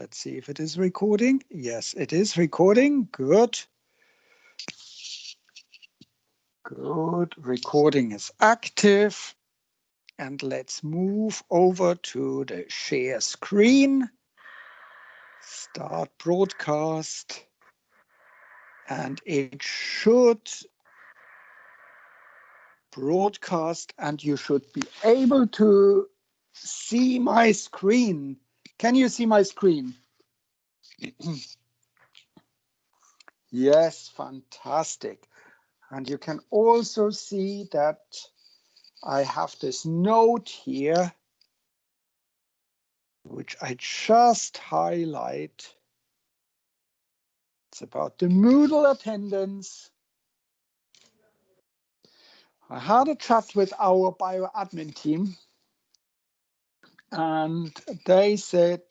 Let's see if it is recording. Yes, it is recording. Good. Good. Recording is active. And let's move over to the share screen. Start broadcast. And it should broadcast, and you should be able to see my screen. Can you see my screen? Yes, fantastic. And you can also see that I have this note here, which I just highlight. It's about the Moodle attendance. I had a chat with our bioadmin team, and they said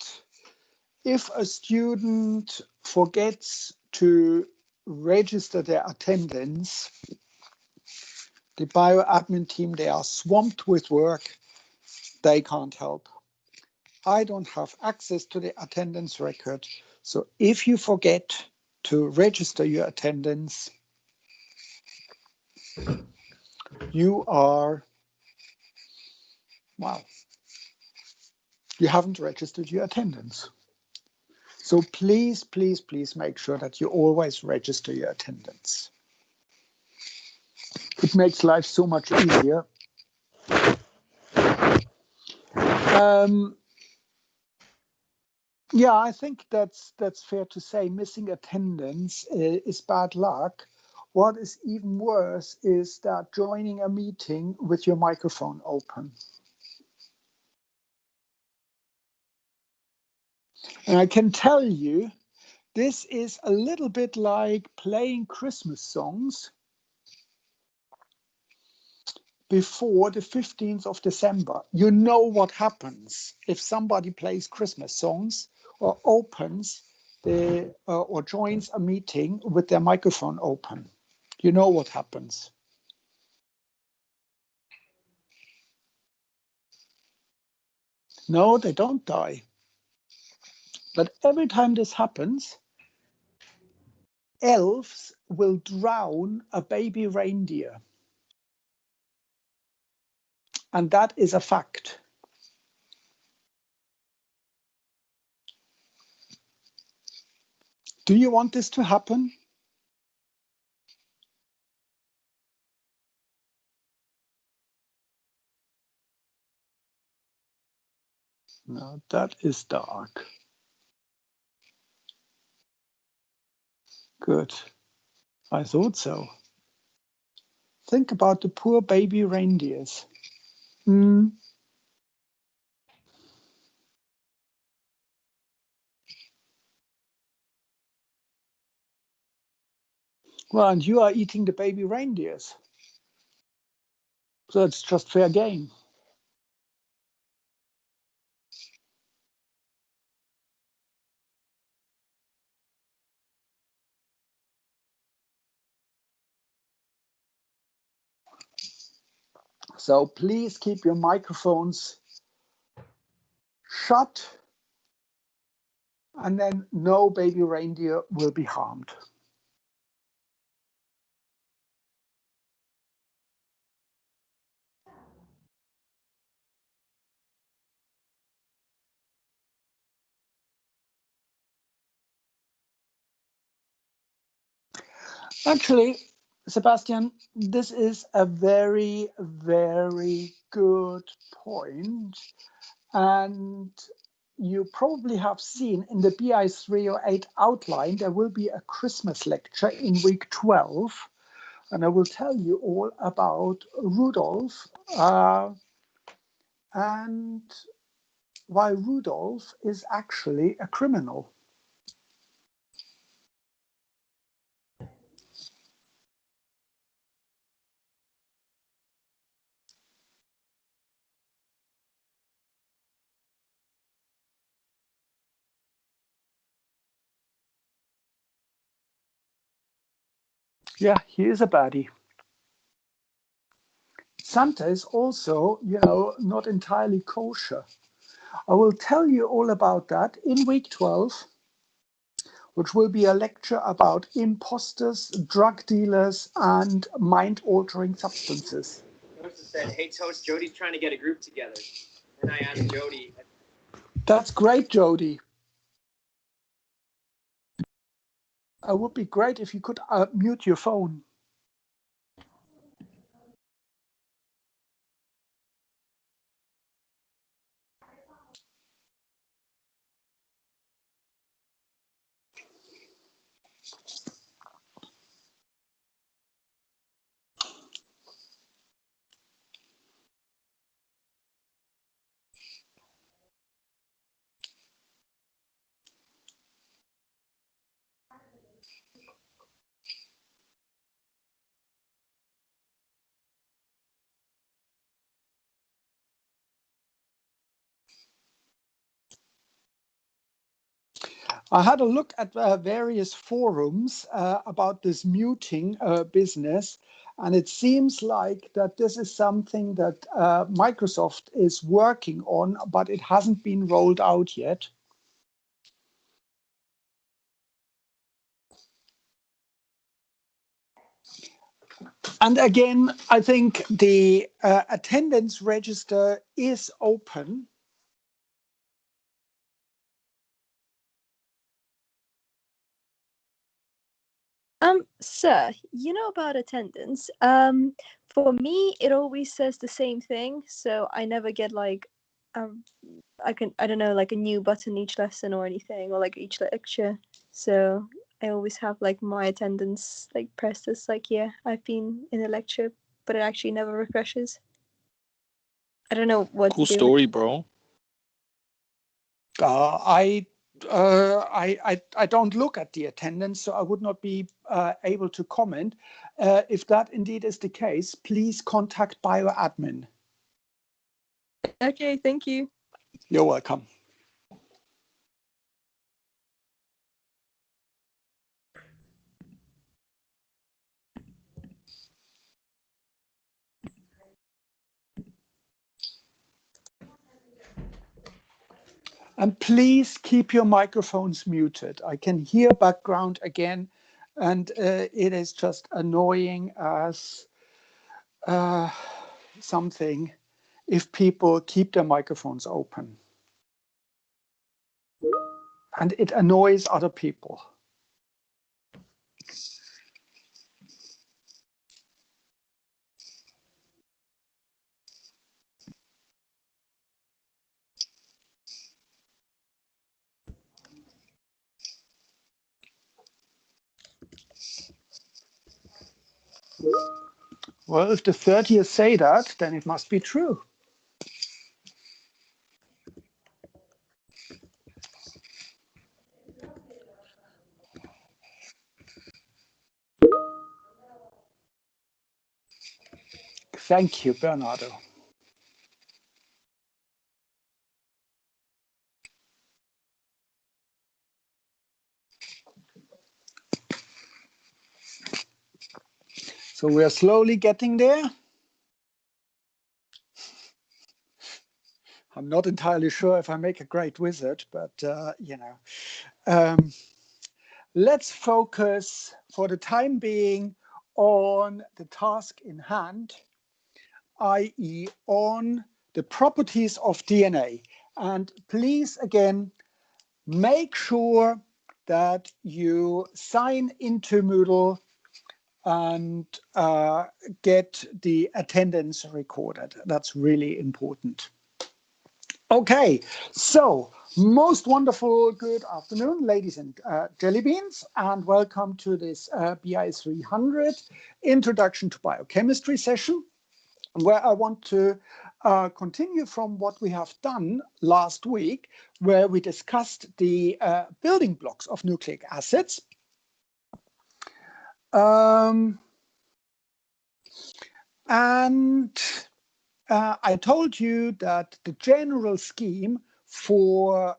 if a student forgets to register their attendance, the bioadmin team, they are swamped with work. They can't help. I don't have access to the attendance record. So if you forget to register your attendance, you are, well, you haven't registered your attendance. So please, please, please make sure that you always register your attendance. It makes life so much easier. Yeah, I think that's fair to say. Missing attendance is bad luck. What is even worse is that joining a meeting with your microphone open. And I can tell you, this is a little bit like playing Christmas songs before the 15th of December. You know what happens if somebody plays Christmas songs or opens or joins a meeting with their microphone open. You know what happens. No, they don't die. But every time this happens, elves will drown a baby reindeer. And that is a fact. Do you want this to happen? No, that is dark. Good. I thought so. Think about the poor baby reindeers. Well, and you are eating the baby reindeers. So it's just fair game. So please keep your microphones shut, and then no baby reindeer will be harmed. Actually, Sebastian, this is a very, very good point. And you probably have seen in the BI300 outline, there will be a Christmas lecture in week 12. And I will tell you all about Rudolph and why Rudolph is actually a criminal. Yeah, he is a baddie. Santa is also, not entirely kosher. I will tell you all about that in week 12, which will be a lecture about imposters, drug dealers, and mind-altering substances. Joseph said, "Hey, Toast, Jody's trying to get a group together." And I asked Jody. That's great, Jody. It would be great if you could mute your phone. I had a look at various forums about this muting business, and it seems like that this is something that Microsoft is working on, but it hasn't been rolled out yet. And again, I think the attendance register is open. Sir, you know about attendance. For me, it always says the same thing, so I never get like, I don't know, like a new button each lesson or anything, or like each lecture. So I always have like my attendance like pressed as like, yeah, I've been in a lecture, but it actually never refreshes. I don't know what Cool to do. story, bro. I don't look at the attendance, so I would not be able to comment. If that indeed is the case, please contact bioadmin. Okay, thank you. You're welcome. And please keep your microphones muted. I can hear background again, and it is just annoying as something if people keep their microphones open. And it annoys other people. Well, if the 30th say that, then it must be true. Thank you, Bernardo. So we are slowly getting there. I'm not entirely sure if I make a great wizard, but you know. Let's focus for the time being on the task in hand, i.e. on the properties of DNA. And please, again, make sure that you sign into Moodle and get the attendance recorded. That's really important. Okay, so most wonderful good afternoon, ladies and jelly beans, and welcome to this BI300 Introduction to Biochemistry session, where I want to continue from what we have done last week, where we discussed the building blocks of nucleic acids. I told you that the general scheme for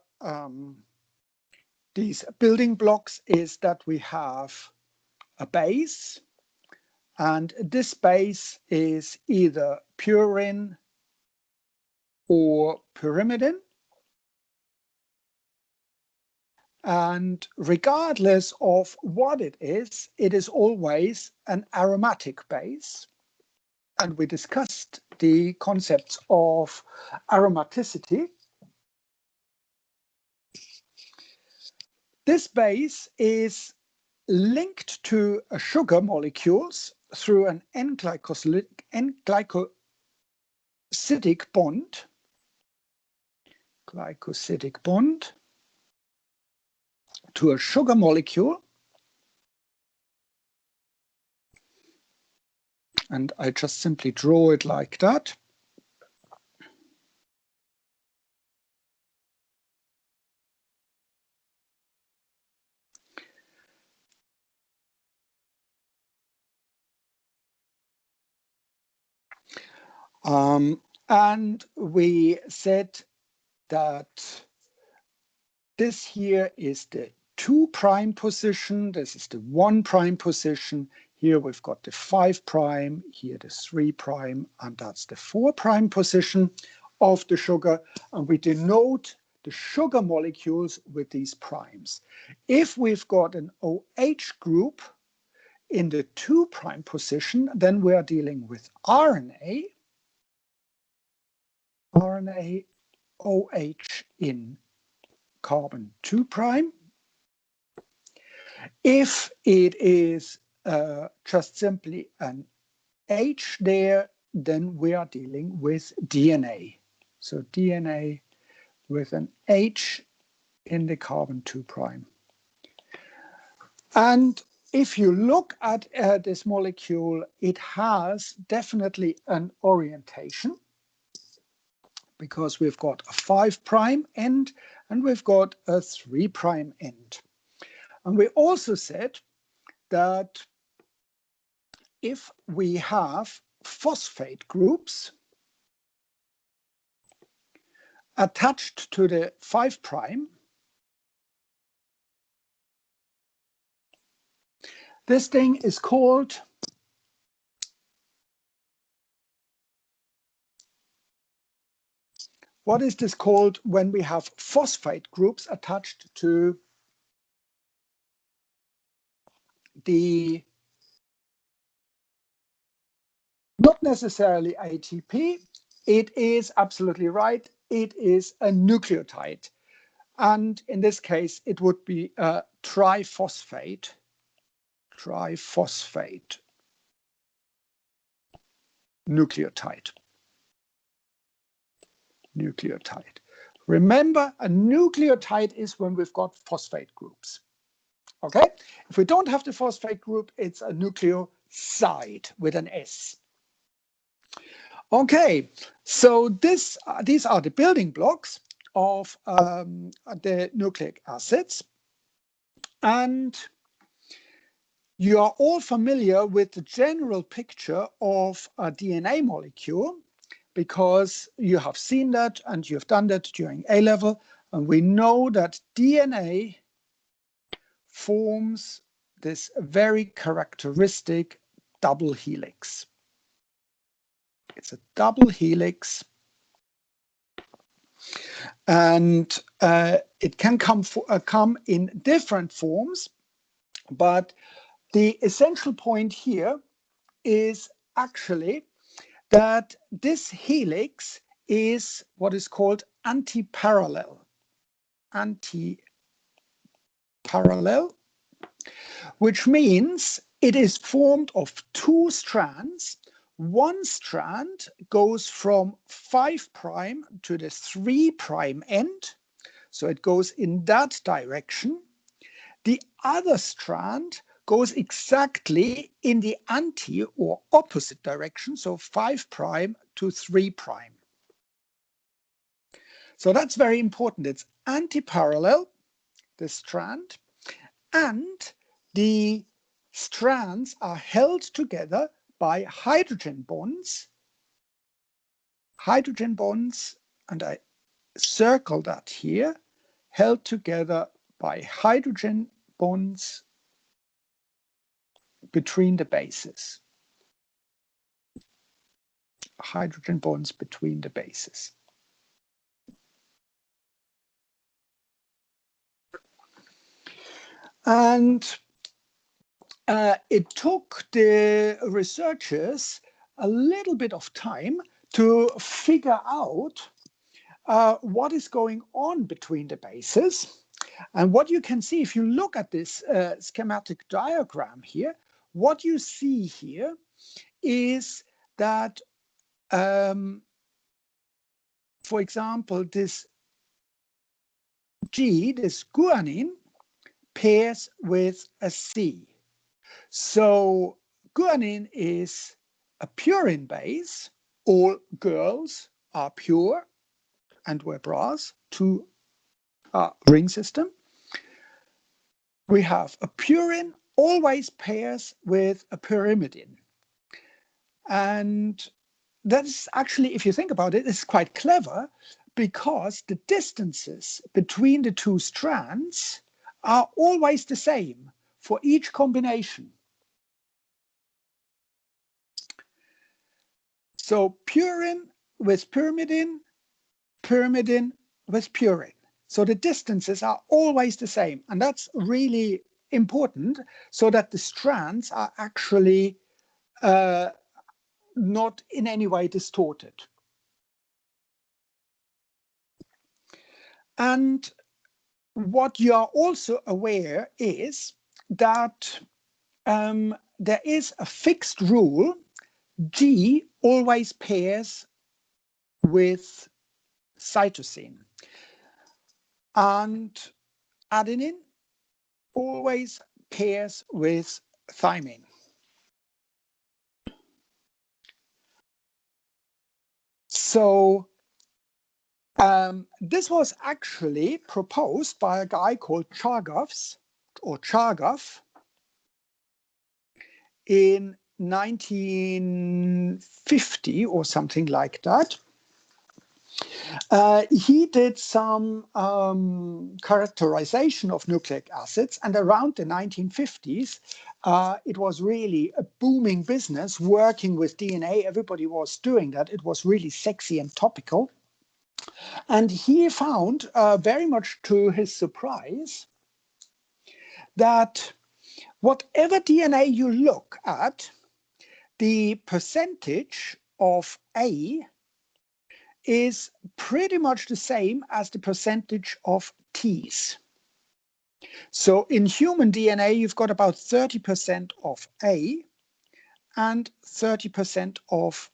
these building blocks is that we have a base, and this base is either purine or pyrimidine. And regardless of what it is always an aromatic base. And we discussed the concepts of aromaticity. This base is linked to sugar molecules through an N-glycosidic bond, to a sugar molecule. And I just simply draw it like that. And we said that this here is the 2' position, this is the 1' position. Here we've got the 5', here the 3', and that's the 4' position of the sugar. And we denote the sugar molecules with these primes. If we've got an OH group in the 2' position, then we are dealing with RNA, OH in carbon 2'. If it is just simply an H there, then we are dealing with DNA. So DNA with an H in the carbon 2'. And if you look at this molecule, it has definitely an orientation, because we've got a 5' end and we've got a 3' end. And we also said that if we have phosphate groups attached to the 5', this thing is called what is this called when we have phosphate groups attached to the, not necessarily ATP, it is absolutely right, it is a nucleotide. And in this case, it would be a triphosphate nucleotide. Remember, a nucleotide is when we've got phosphate groups. Okay? If we don't have the phosphate group, it's a nucleoside with an S. Okay, so these are the building blocks of the nucleic acids. And you are all familiar with the general picture of a DNA molecule, because you have seen that and you've done that during A-level. And we know that DNA forms this very characteristic double helix. It's a double helix. And it can come in different forms. But the essential point here is actually that this helix is what is called antiparallel. Which means it is formed of 2 strands. One strand goes from 5' to the 3' end, so it goes in that direction. The other strand goes exactly in the anti or opposite direction, so 5' to 3'. So that's very important. It's antiparallel, the strand, and the strands are held together by hydrogen bonds, and I circle that here, held together by hydrogen bonds between the bases. Hydrogen bonds between the bases. And it took the researchers a little bit of time to figure out what is going on between the bases. And what you can see, if you look at this schematic diagram here, what you see here is that, for example, this G, this guanine, pairs with a C. So guanine is a purine base. All girls are pure and wear bras, two ring system. We have a purine always pairs with a pyrimidine. And that's actually, if you think about it, it's quite clever because the distances between the two strands are always the same for each combination. So purine with pyrimidine, pyrimidine with purine. So the distances are always the same. And that's really important so that the strands are actually not in any way distorted. And what you are also aware is that there is a fixed rule. G always pairs with cytosine. And adenine always pairs with thymine. So this was actually proposed by a guy called Chargaff in 1950 or something like that. He did some characterization of nucleic acids, and around the 1950s, it was really a booming business working with DNA. Everybody was doing that. It was really sexy and topical. And he found, very much to his surprise, that whatever DNA you look at, the percentage of A is pretty much the same as the percentage of T's. So in human DNA, you've got about 30% of A and 30% of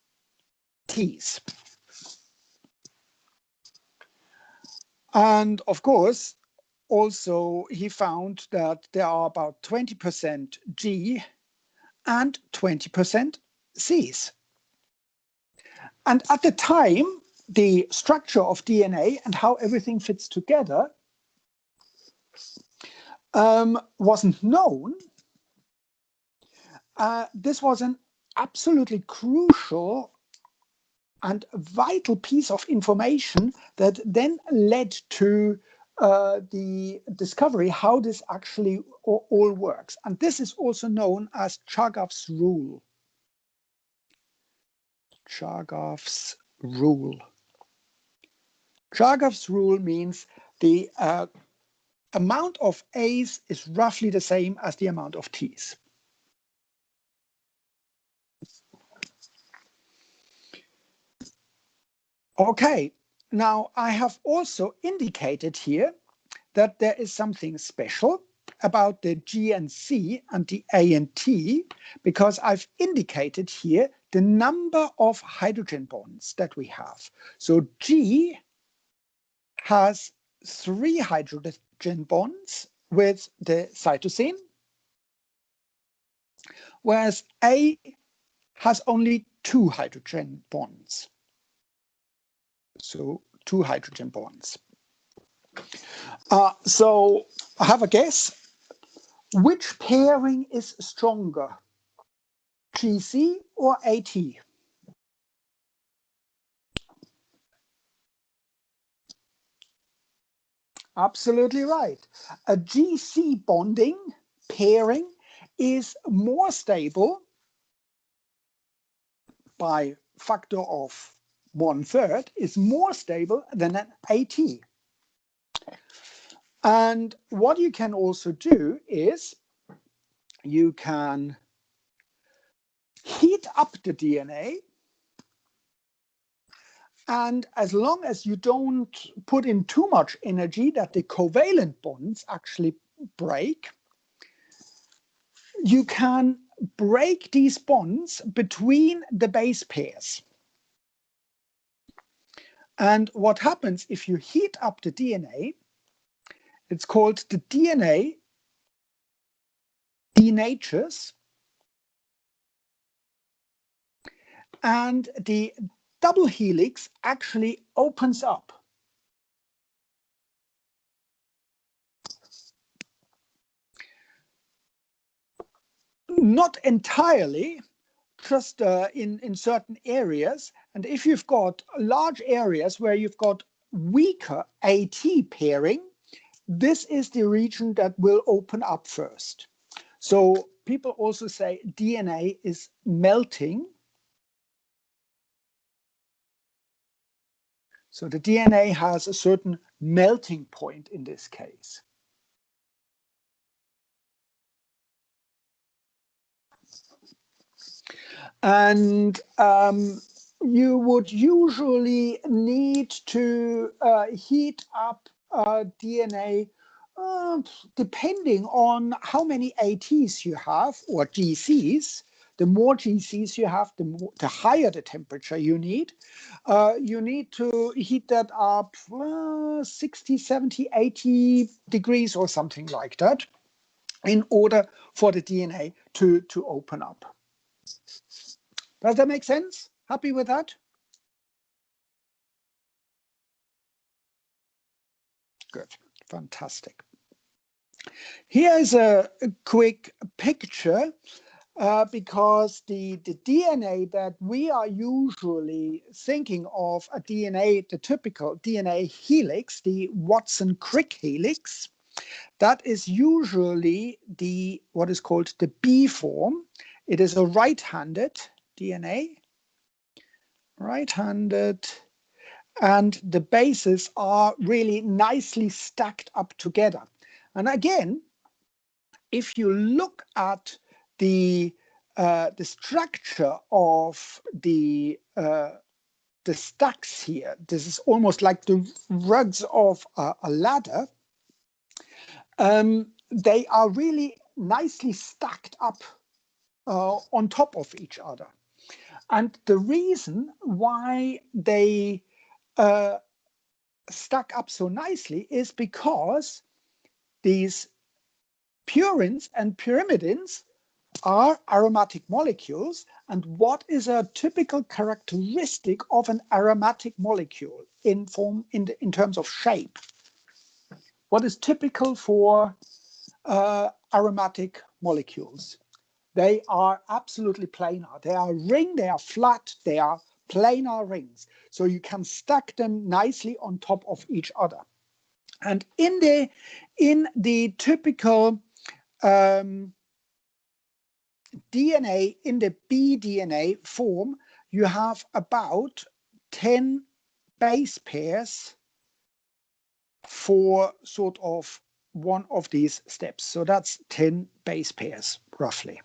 T's. And of course, also he found that there are about 20% G and 20% C's. And at the time, the structure of DNA and how everything fits together wasn't known. This was an absolutely crucial and vital piece of information that then led to the discovery how this actually all works. And this is also known as Chargaff's rule. Chargaff's rule. Chargaff's rule means the amount of A's is roughly the same as the amount of T's. Okay, now I have also indicated here that there is something special about the G and C and the A and T, because I've indicated here the number of hydrogen bonds that we have. So G has 3 hydrogen bonds with the cytosine, whereas A has only 2 hydrogen bonds. So 2 hydrogen bonds. So I have a guess. Which pairing is stronger, GC or AT? Absolutely right. A GC bonding pairing is more stable by factor of 1/3, is more stable than an AT. And what you can also do is you can heat up the DNA, and as long as you don't put in too much energy that the covalent bonds actually break, you can break these bonds between the base pairs. And what happens if you heat up the DNA, it's called the DNA denatures, and the double helix actually opens up. Not entirely, just in certain areas. And if you've got large areas where you've got weaker AT pairing, this is the region that will open up first. So people also say DNA is melting. So the DNA has a certain melting point in this case. And you would usually need to heat up DNA depending on how many ATs you have, or GCs. The more GCs you have, the higher the temperature you need. You need to heat that up 60, 70, 80 degrees or something like that in order for the DNA to open up. Does that make sense? Happy with that? Good, fantastic. Here is a quick picture because the DNA that we are usually thinking of, a DNA, the typical DNA helix, the Watson-Crick helix, that is usually what is called the B form. It is a right-handed DNA, right-handed, and the bases are really nicely stacked up together. And again, if you look at the structure of the stacks here, this is almost like the rugs of a ladder. They are really nicely stacked up on top of each other. And the reason why they stack up so nicely is because these purines and pyrimidines are aromatic molecules. And what is a typical characteristic of an aromatic molecule in terms of shape? What is typical for aromatic molecules? They are absolutely planar. They are they are flat, they are planar rings. So you can stack them nicely on top of each other. And in the typical DNA, in the bDNA form, you have about 10 base pairs for sort of one of these steps. So that's 10 base pairs, roughly.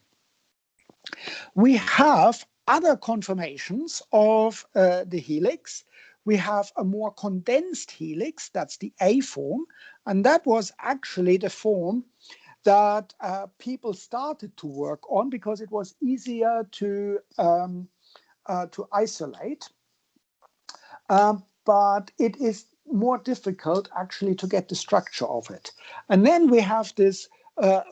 We have other conformations of the helix. We have a more condensed helix, that's the A form, and that was actually the form that people started to work on because it was easier to isolate. But it is more difficult actually to get the structure of it. And then we have this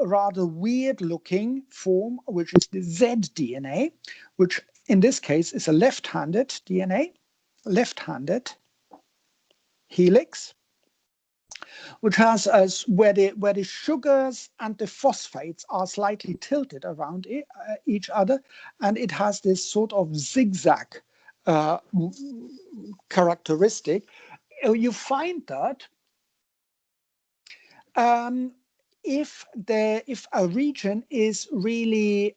rather weird looking form, which is the zDNA, which in this case is a left-handed DNA, left-handed helix, which has where the sugars and the phosphates are slightly tilted around each other, and it has this sort of zigzag characteristic. You find that if a region is really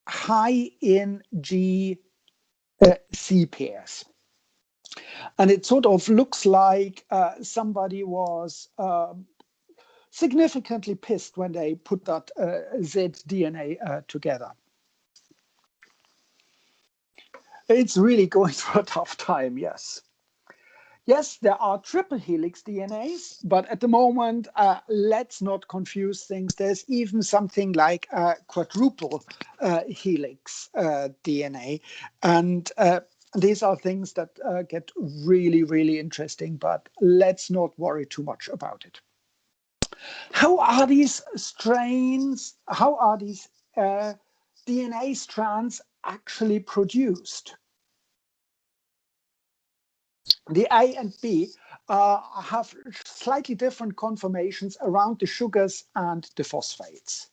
high in GC pairs, And it sort of looks like somebody was significantly pissed when they put that zDNA together. It's really going through a tough time, yes. Yes, there are triple helix DNAs, but at the moment, let's not confuse things. There's even something like a quadruple helix DNA. And these are things that get really, really interesting, but let's not worry too much about it. How are these strains, how are these DNA strands actually produced? The A and B have slightly different conformations around the sugars and the phosphates.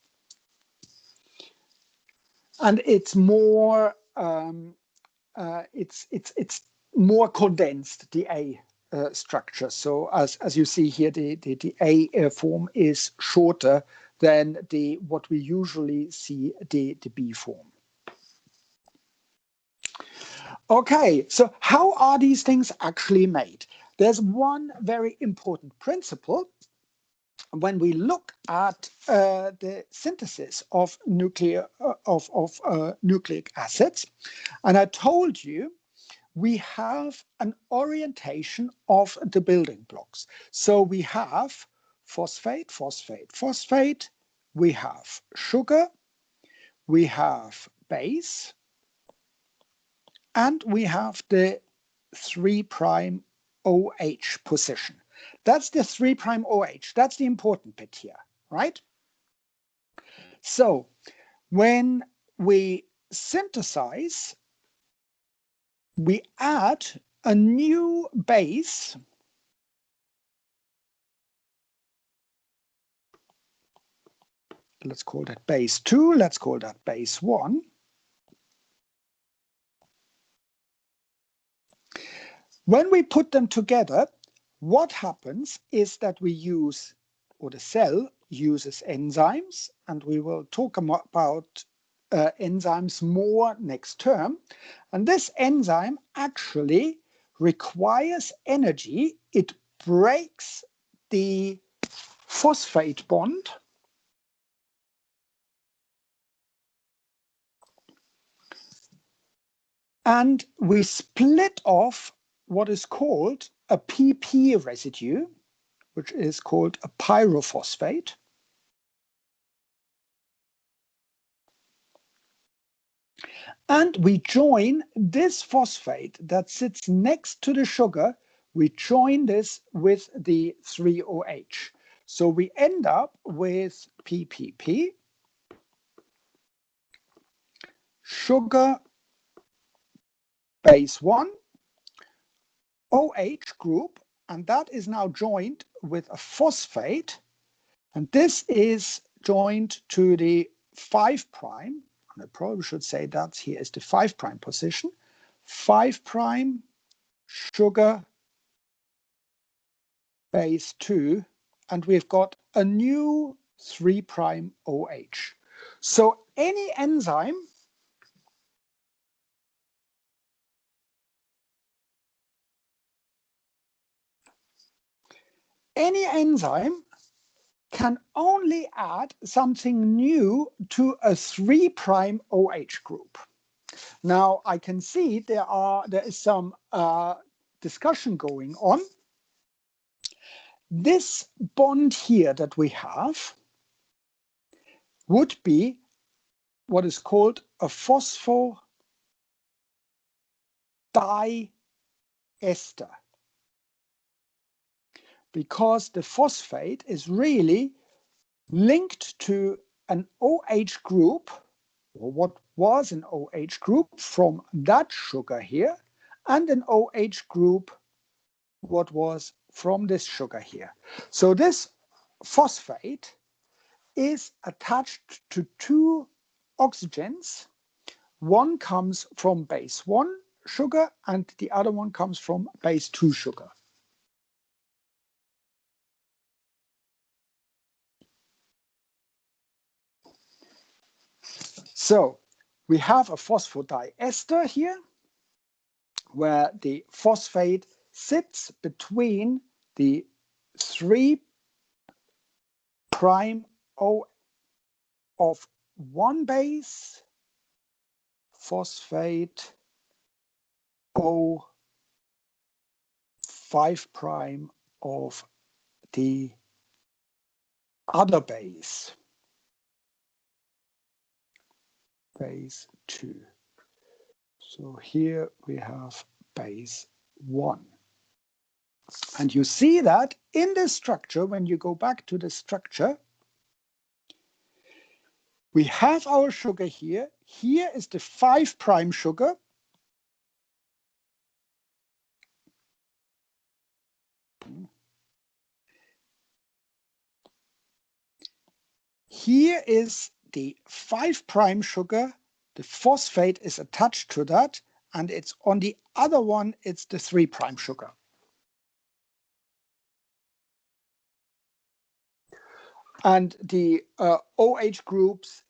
And it's more it's more condensed, the A structure. So as you see here, the A form is shorter than what we usually see the B form. Okay, so how are these things actually made? There's one very important principle when we look at the synthesis of nucleic acids. And I told you we have an orientation of the building blocks. So we have phosphate, phosphate, phosphate. We have sugar. We have base. And we have the 3' OH position. That's the 3' OH. That's the important bit here, right? So when we synthesize, we add a new base. Let's call that base 2. Let's call that base 1. When we put them together, what happens is that we use, or the cell uses enzymes, and we will talk about enzymes more next term. And this enzyme actually requires energy. It breaks the phosphate bond. And we split off what is called a PP residue, which is called a pyrophosphate. And we join this phosphate that sits next to the sugar, we join this with the 3OH. So we end up with PPP, sugar, base 1, OH group, and that is now joined with a phosphate, and this is joined to the 5', and I probably should say that here is the 5' position, 5', sugar, base 2, and we've got a new 3' OH. So any enzyme can only add something new to a 3' OH group. Now I can see there is some discussion going on. This bond here that we have would be what is called a phosphodiester, because the phosphate is really linked to an OH group, or what was an OH group from that sugar here, and an OH group what was from this sugar here. So this phosphate is attached to two oxygens. One comes from base 1 sugar and the other one comes from base 2 sugar. So we have a phosphodiester here, where the phosphate sits between the 3' O of one base, phosphate O 5' of the other base, base 2. So here we have base 1. And you see that in the structure, when you go back to the structure, we have our sugar here. Here is the 5' sugar. Here is the 5' sugar. The phosphate is attached to that, and it's on the other one, it's the 3' sugar. And the OH groups,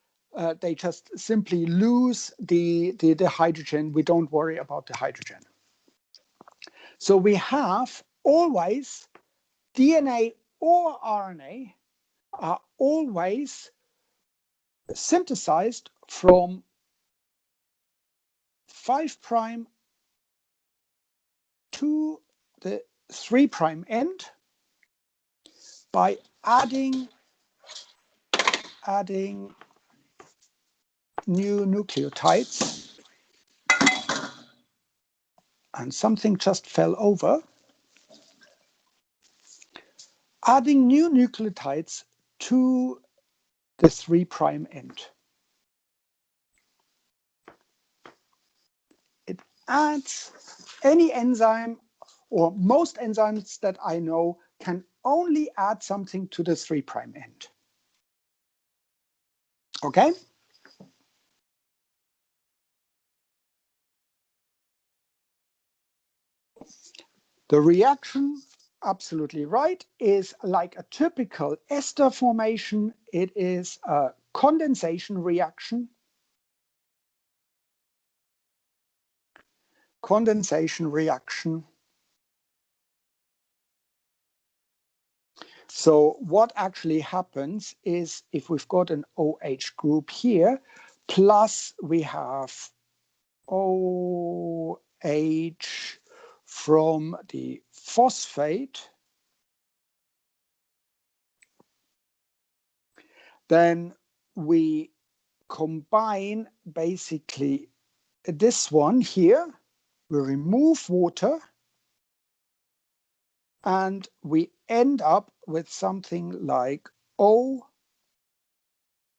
they just simply lose the hydrogen. We don't worry about the hydrogen. So we have always DNA or RNA are always synthesized from 5' to the 3' end by adding new nucleotides. And something just fell over. Adding new nucleotides to the 3' end. It adds any enzyme, or most enzymes that I know can only add something to the 3' end. Okay? The reaction, absolutely right, is like a typical ester formation. It is a condensation reaction. Condensation reaction. So what actually happens is, if we've got an OH group here, plus we have OH from the phosphate, then we combine basically this one here, we remove water, and we end up with something like O,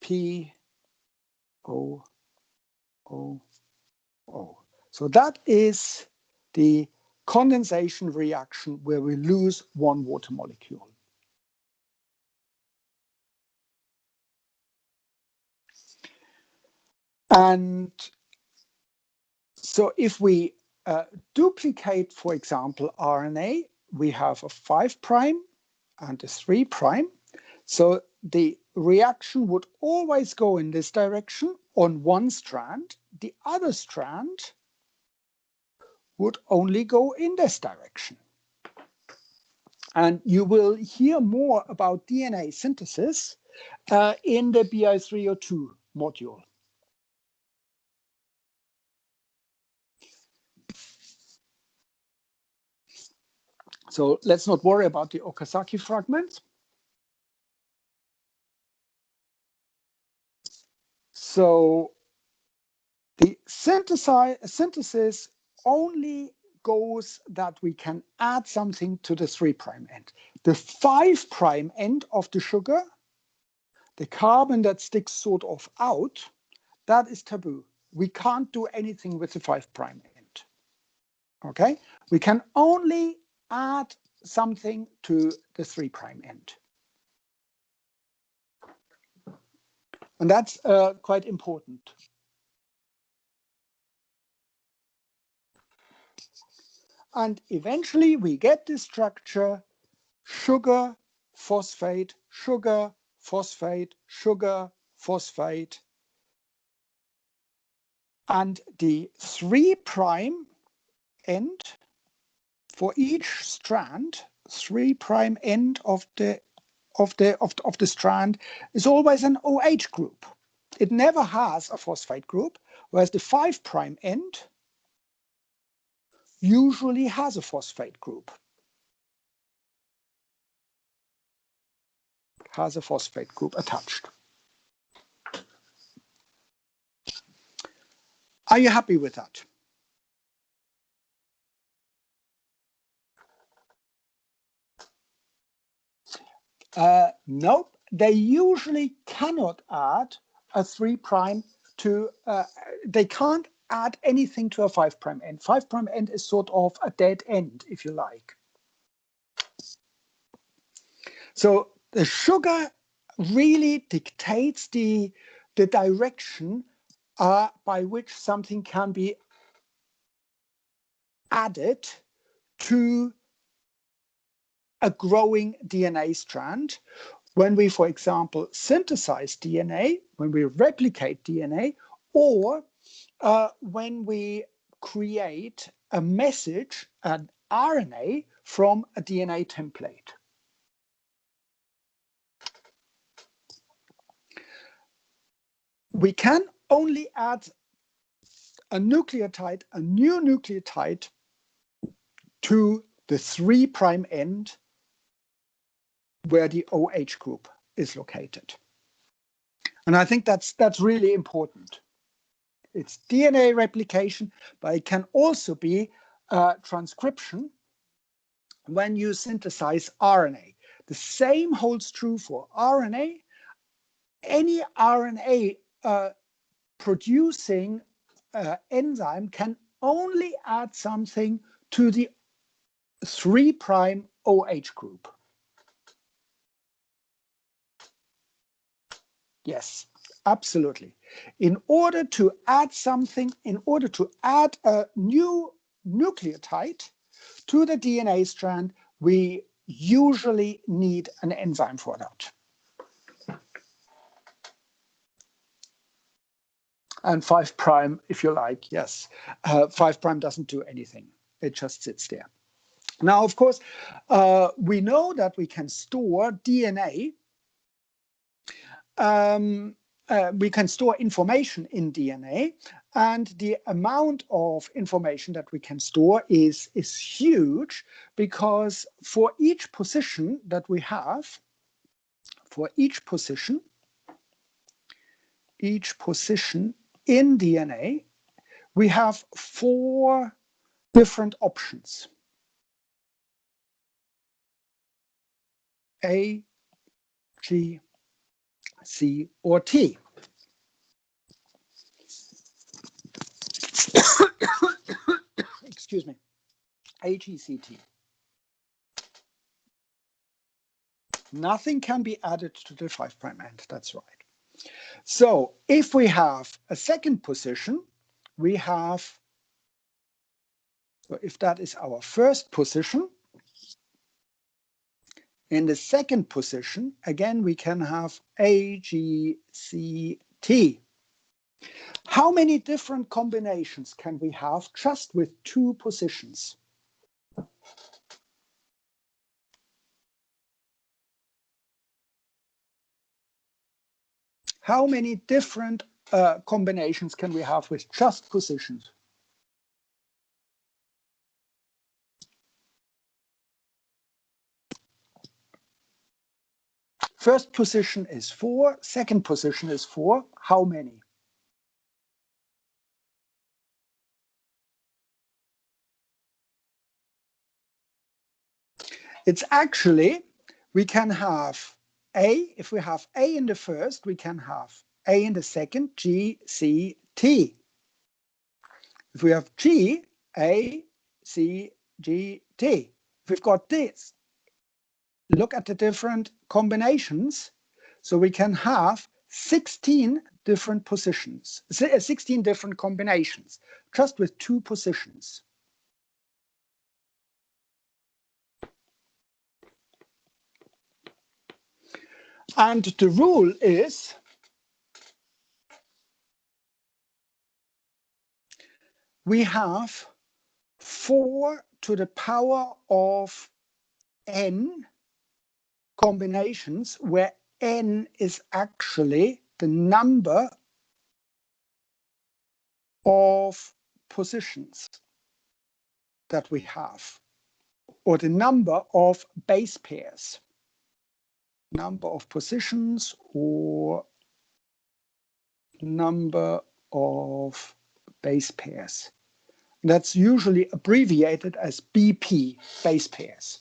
P, O, O, O. So that is the condensation reaction where we lose one water molecule. And so if we duplicate, for example, RNA, we have a 5' and a 3'. So the reaction would always go in this direction on one strand. The other strand would only go in this direction. And you will hear more about DNA synthesis in the BI300 module. So let's not worry about the Okazaki fragments. So the synthesis only goes that we can add something to the 3' end. The 5' end of the sugar, the carbon that sticks sort of out, that is taboo. We can't do anything with the 5' end. Okay? We can only add something to the 3' end. And that's quite important. And eventually we get this structure: sugar, phosphate, sugar, phosphate, sugar, phosphate. And the 3' end, for each strand, 3' end of the strand is always an OH group. It never has a phosphate group, whereas the 5' end usually has a phosphate group. Has a phosphate group attached. Are you happy with that? Nope, they usually cannot add a 3' to, they can't add anything to a 5' end. 5' end is sort of a dead end, if you like. So the sugar really dictates the direction by which something can be added to a growing DNA strand. When we, for example, synthesize DNA, when we replicate DNA, or when we create a message, an RNA, from a DNA template. We can only add a nucleotide, a new nucleotide, to the 3' end where the OH group is located. And I think that's really important. It's DNA replication, but it can also be transcription when you synthesize RNA. The same holds true for RNA. Any RNA producing enzyme can only add something to the 3' OH group. Yes, absolutely. In order to add something, in order to add a new nucleotide to the DNA strand, we usually need an enzyme for that. And 5', if you like, yes. 5' doesn't do anything. It just sits there. Now, of course, we know that we can store DNA. We can store information in DNA, and the amount of information that we can store is huge, because for each position that we have, each position in DNA, we have 4 different options. A, G, C, or T. Excuse me. A, G, C, T. Nothing can be added to the 5' end. That's right. So if we have a second position, we have, so if that is our first position, in the second position, again, we can have A, G, C, T. How many different combinations can we have just with 2 positions? How many different combinations can we have with just positions? First position is 4, second position is 4. How many? It's actually, we can have A, if we have A in the first, we can have A in the second, G, C, T. If we have G, A, C, G, T. If we've got this, look at the different combinations. So we can have 16 different positions, 16 different combinations, just with 2 positions. And the rule is we have 4 to the power of n combinations, where n is actually the number of positions that we have, or the number of base pairs. Number of positions or number of base pairs. That's usually abbreviated as BP, base pairs.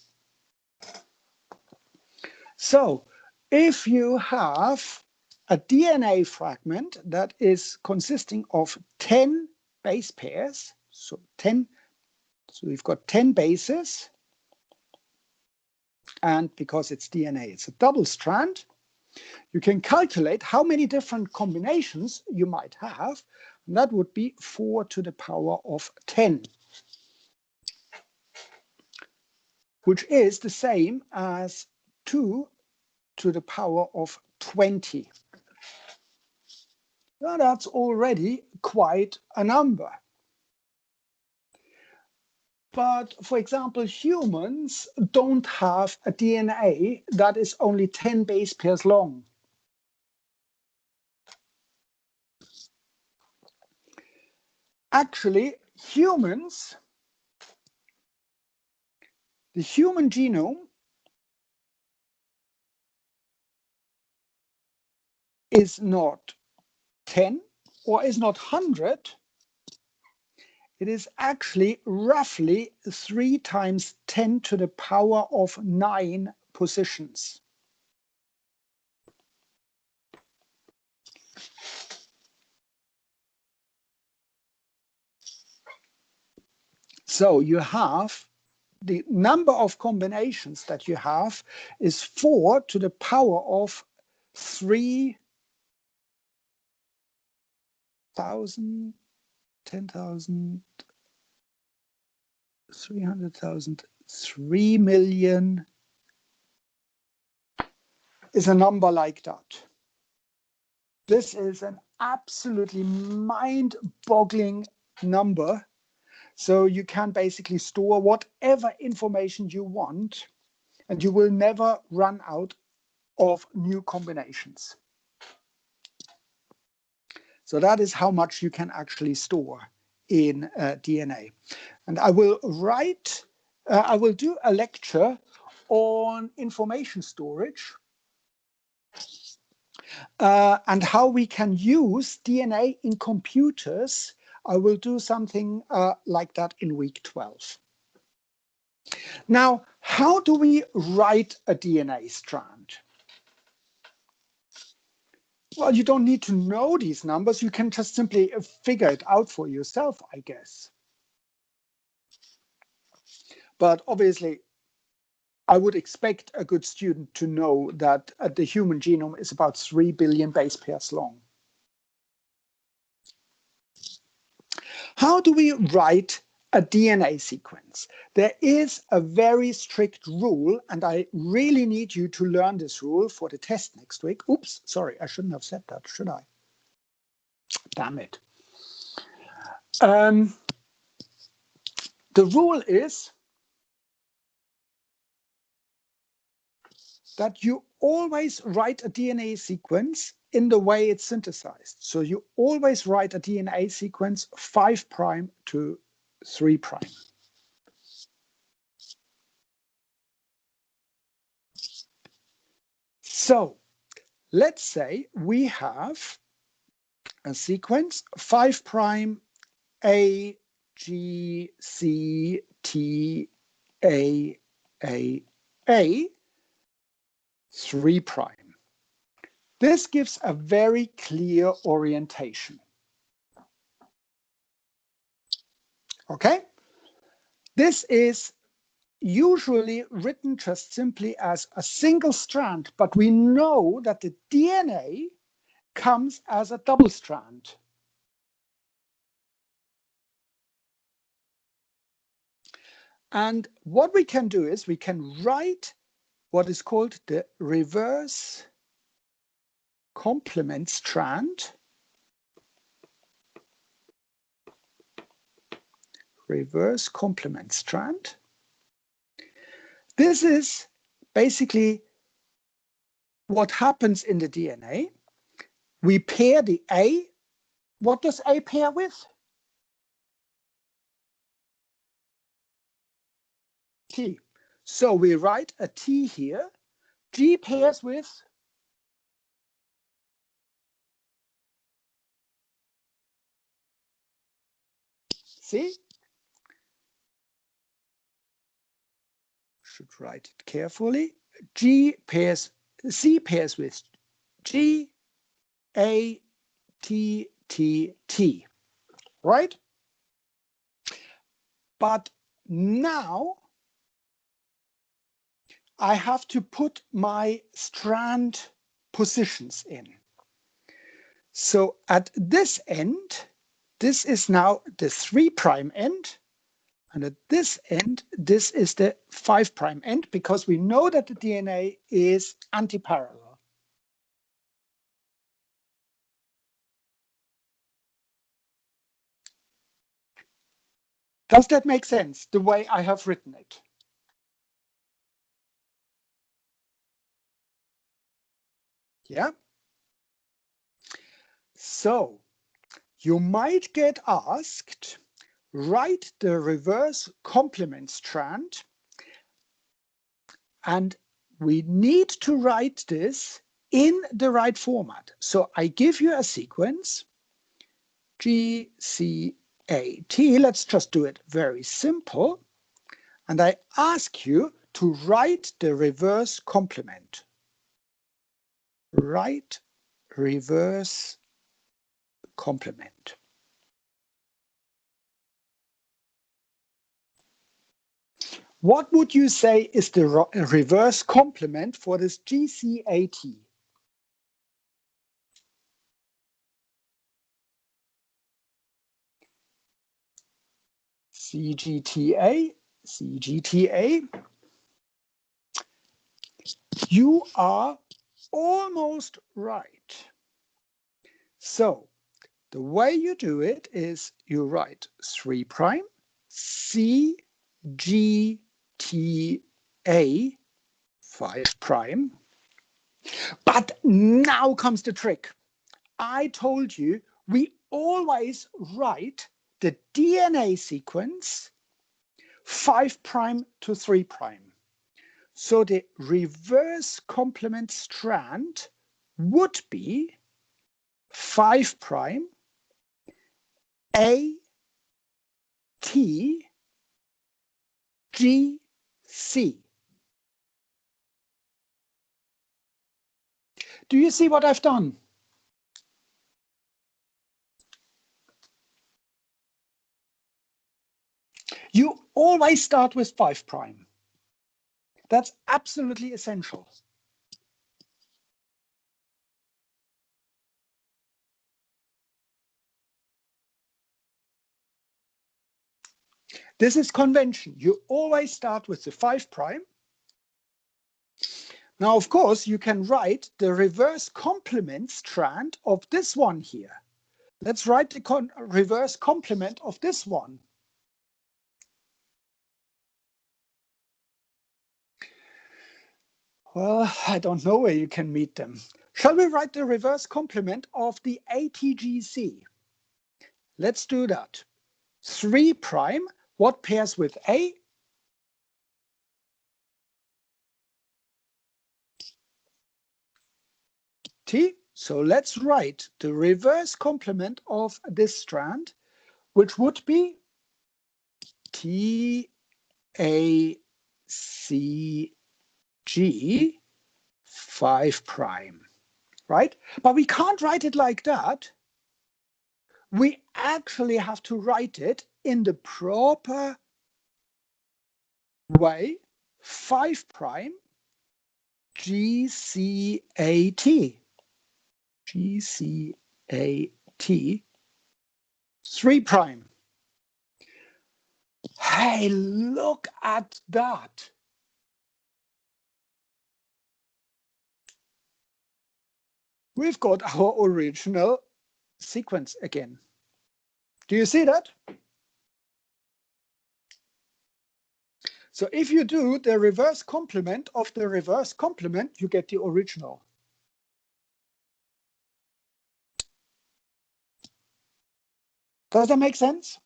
So if you have a DNA fragment that is consisting of 10 base pairs, so we've got 10 bases, and because it's DNA, it's a double strand, you can calculate how many different combinations you might have, and that would be 4 to the power of 10, which is the same as 2 to the power of 20. Now that's already quite a number. But for example, humans don't have a DNA that is only 10 base pairs long. Actually, humans, the human genome is not 10 or is not 100. It is actually roughly 3 times 10 to the power of 9 positions. So you have the number of combinations that you have is 4 to the power of 3,000, 10,000, 300,000, 3 million is a number like that. This is an absolutely mind-boggling number. So you can basically store whatever information you want, and you will never run out of new combinations. So that is how much you can actually store in DNA. And I will do a lecture on information storage and how we can use DNA in computers. I will do something like that in week 12. Now, how do we write a DNA strand? Well, you don't need to know these numbers. You can just simply figure it out for yourself, I guess. But obviously, I would expect a good student to know that the human genome is about 3 billion base pairs long. How do we write a DNA sequence? There is a very strict rule, and I really need you to learn this rule for the test next week. Oops, sorry, I shouldn't have said that, should I? Damn it. The rule is that you always write a DNA sequence in the way it's synthesized. So you always write a DNA sequence 5' to 3'. So let's say we have a sequence 5' A, G, C, T, A, 3'. This gives a very clear orientation. Okay? This is usually written just simply as a single strand, but we know that the DNA comes as a double strand. And what we can do is we can write what is called the reverse complement strand. reverse complement strand. This is basically what happens in the DNA. We pair the A. What does A pair with? T. So we write a T here. G pairs with C. Should write it carefully. C pairs with G, A, T, T, T. Right? But now I have to put my strand positions in. So at this end, this is now the 3' end. And at this end, this is the 5' end, because we know that the DNA is antiparallel. Does that make sense, the way I have written it? Yeah? So you might get asked, write the reverse complement strand, and we need to write this in the right format. So I give you a sequence, G, C, A, T. Let's just do it very simple. And I ask you to write the reverse complement. Write reverse complement. What would you say is the reverse complement for this GCAT? CGTA, CGTA. You are almost right. So the way you do it is you write 3' C, G, T, A, 5'. But now comes the trick. I told you we always write the DNA sequence 5' to 3'. So the reverse complement strand would be 5' A, T, G, C. Do you see what I've done? You always start with 5'. That's absolutely essential. This is convention. You always start with the 5'. Now, of course, you can write the reverse complement strand of this one here. Let's write the reverse complement of this one. Well, I don't know where you can meet them. Shall we write the reverse complement of the ATGC? Let's do that. 3', what pairs with A? T. So let's write the reverse complement of this strand, which would be T, A, C, G, 5', right? But we can't write it like that. We actually have to write it in the proper way, 5', GCAT, GCAT, 3'. Hey, look at that. We've got our original sequence again. Do you see that? So if you do the reverse complement of the reverse complement, you get the original. Does that make sense?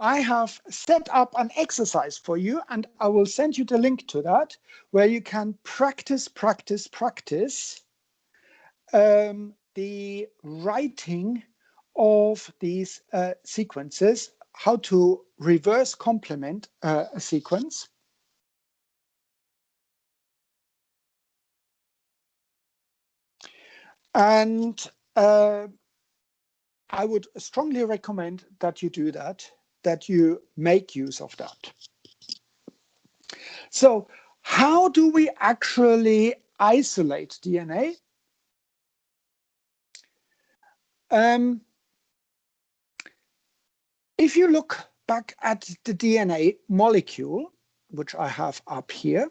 I have set up an exercise for you, and I will send you the link to that, where you can practice the writing of these sequences, how to reverse complement a sequence. And I would strongly recommend that you do that, that you make use of that. So how do we actually isolate DNA? If you look back at the DNA molecule, which I have up here,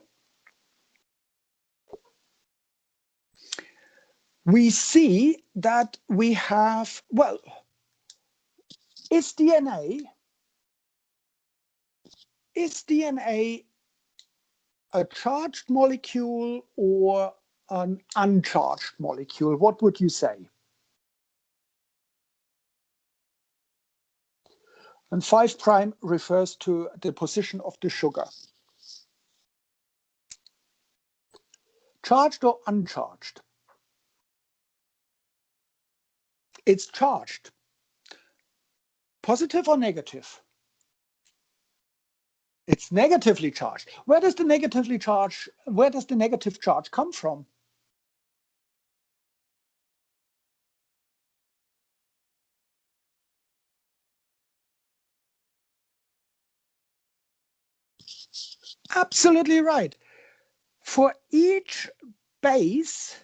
we see that we have, well, is DNA a charged molecule or an uncharged molecule? What would you say? And 5' refers to the position of the sugar. Charged or uncharged? It's charged. Positive or negative? It's negatively charged. Where does the negative charge come from? Absolutely right. For each base,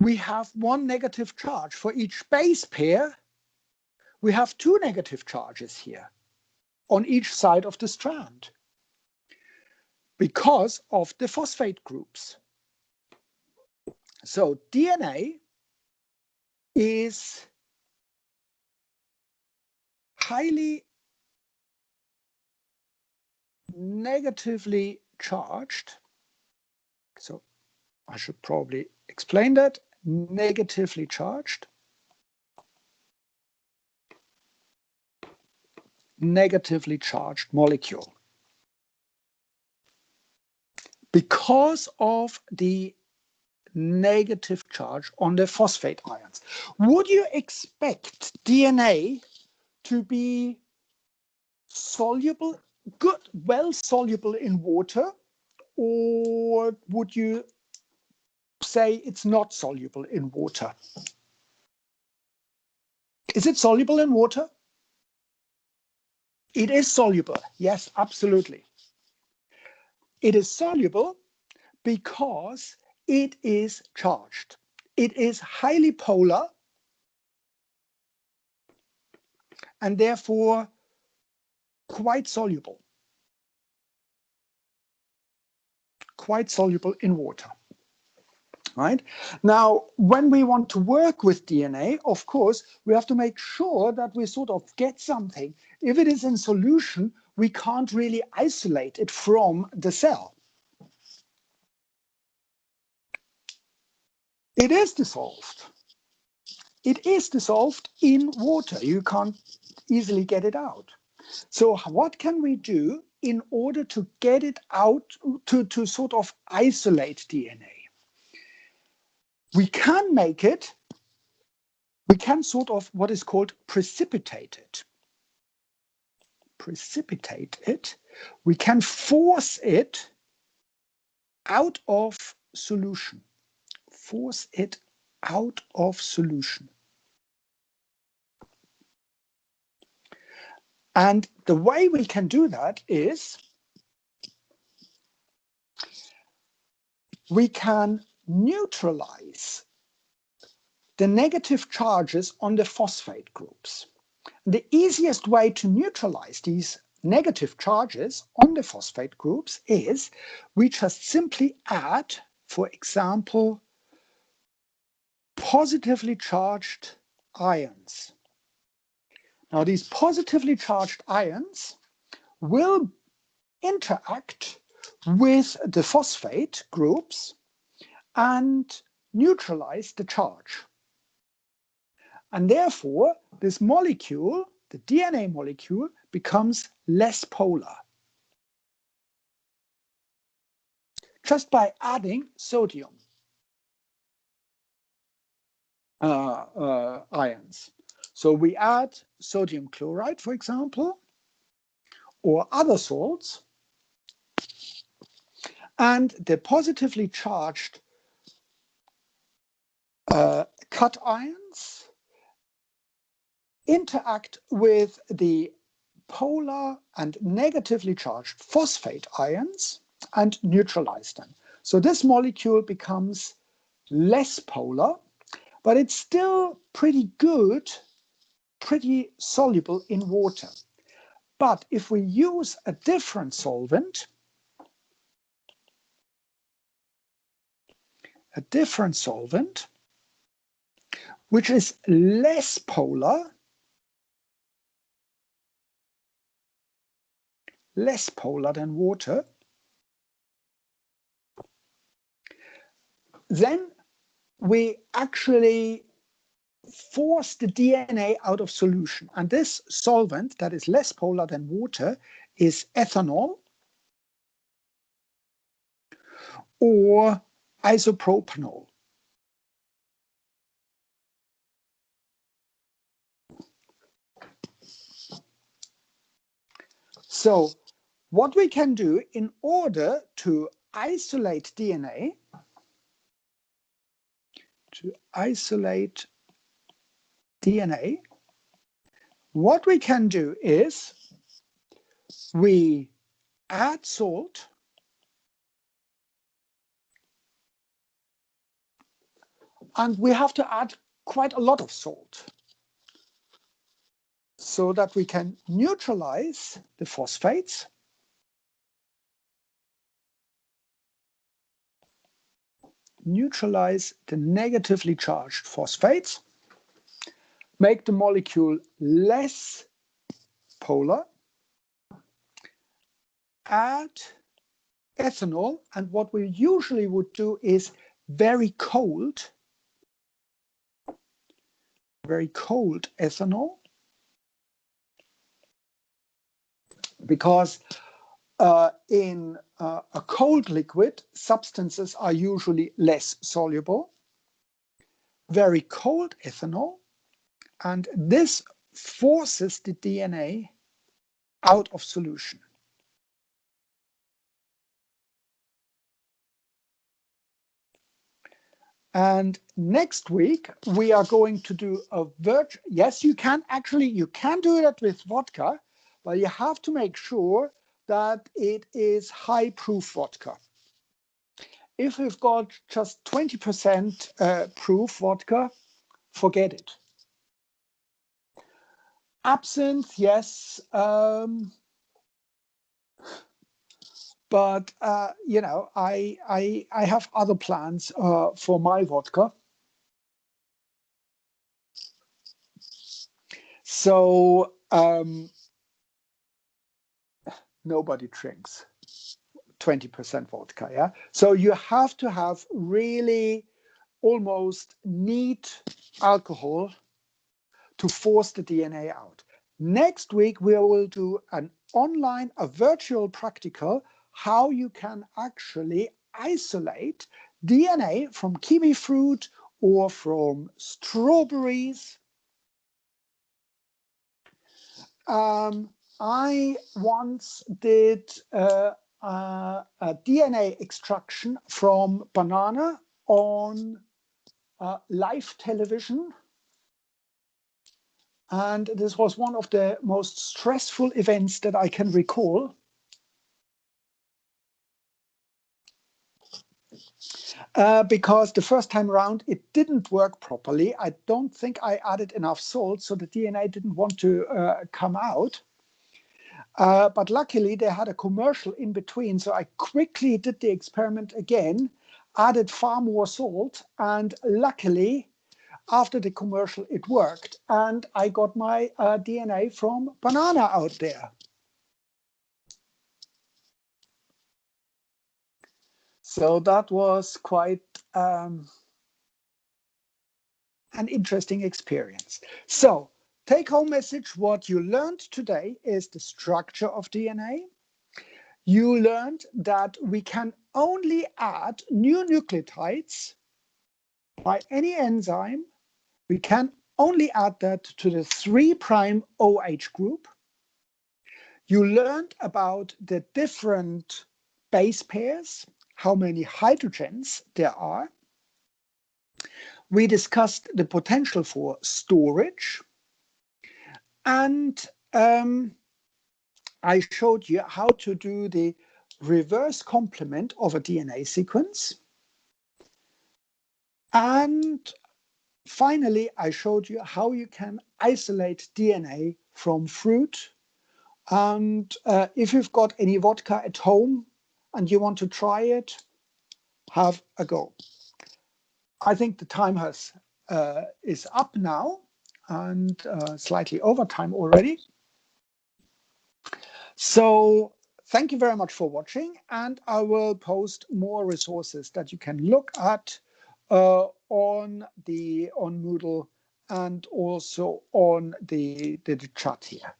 we have one negative charge. For each base pair, we have two negative charges here on each side of the strand because of the phosphate groups. So DNA is highly negatively charged. So I should probably explain that. Negatively charged. Negatively charged molecule. Because of the negative charge on the phosphate ions. Would you expect DNA to be soluble, well soluble in water, or would you say it's not soluble in water? Is it soluble in water? It is soluble. Yes, absolutely. It is soluble because it is charged. It is highly polar and therefore quite soluble. Quite soluble in water. Right? Now, when we want to work with DNA, of course, we have to make sure that we sort of get something. If it is in solution, we can't really isolate it from the cell. It is dissolved. It is dissolved in water. You can't easily get it out. So what can we do in order to get it out, to sort of isolate DNA? We can make it, we can sort of what is called precipitate it. Precipitate it. We can force it out of solution. Force it out of solution. And the way we can do that is we can neutralize the negative charges on the phosphate groups. The easiest way to neutralize these negative charges on the phosphate groups is we just simply add, for example, positively charged ions. Now, these positively charged ions will interact with the phosphate groups and neutralize the charge. And therefore, this molecule, the DNA molecule, becomes less polar. Just by adding sodium ions. So we add sodium chloride, for example, or other salts, and the positively charged cations interact with the polar and negatively charged phosphate ions and neutralize them. So this molecule becomes less polar, but it's still pretty good, pretty soluble in water. But if we use a different solvent, which is less polar than water, then we actually force the DNA out of solution. And this solvent that is less polar than water is ethanol or isopropanol. So what we can do in order to isolate DNA, what we can do is we add salt and we have to add quite a lot of salt so that we can neutralize the phosphates, neutralize the negatively charged phosphates, make the molecule less polar, add ethanol, and what we usually would do is very cold ethanol, because in a cold liquid, substances are usually less soluble. Very cold ethanol, and this forces the DNA out of solution. And next week we are going to do a yes, you can do that with vodka, but you have to make sure that it is high proof vodka. If we've got just 20% proof vodka, forget it. Absinthe, yes, but you know, I have other plans for my vodka. So nobody drinks 20% vodka, yeah? So you have to have really almost neat alcohol to force the DNA out. Next week, we will do a virtual practical, how you can actually isolate DNA from kiwi fruit or from strawberries. I once did a DNA extraction from banana on live television. And this was one of the most stressful events that I can recall. Because the first time around, it didn't work properly. I don't think I added enough salt, so the DNA didn't want to come out. But luckily, they had a commercial in between, so I quickly did the experiment again, added far more salt, and luckily, after the commercial, it worked. And I got my DNA from banana out there. So that was quite an interesting experience. So take-home message, what you learned today is the structure of DNA. You learn' that we can only add new nucleotides by any enzyme. We can only add that to the 3' OH group. You learned about the different base pairs, how many hydrogens there are. We discussed the potential for storage. And I showed you how to do the reverse complement of a DNA sequence. And finally, I showed you how you can isolate DNA from fruit. And if you've got any vodka at home and you want to try it, have a go. I think the time is up now and slightly over time already. So thank you very much for watching, and I will post more resources that you can look at on Moodle and also on the chat here.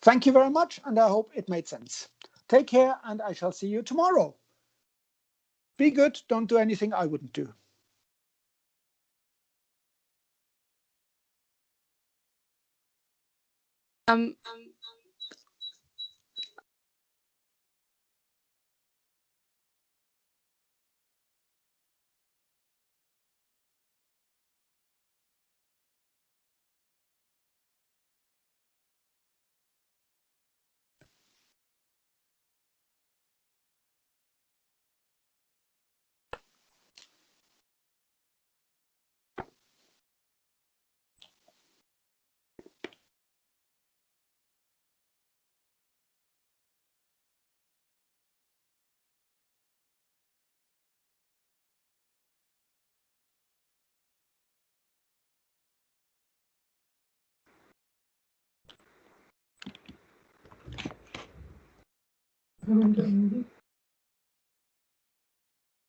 Thank you very much, and I hope it made sense. Take care, and I shall see you tomorrow. Be good, don't do anything I wouldn't do. Warum denn?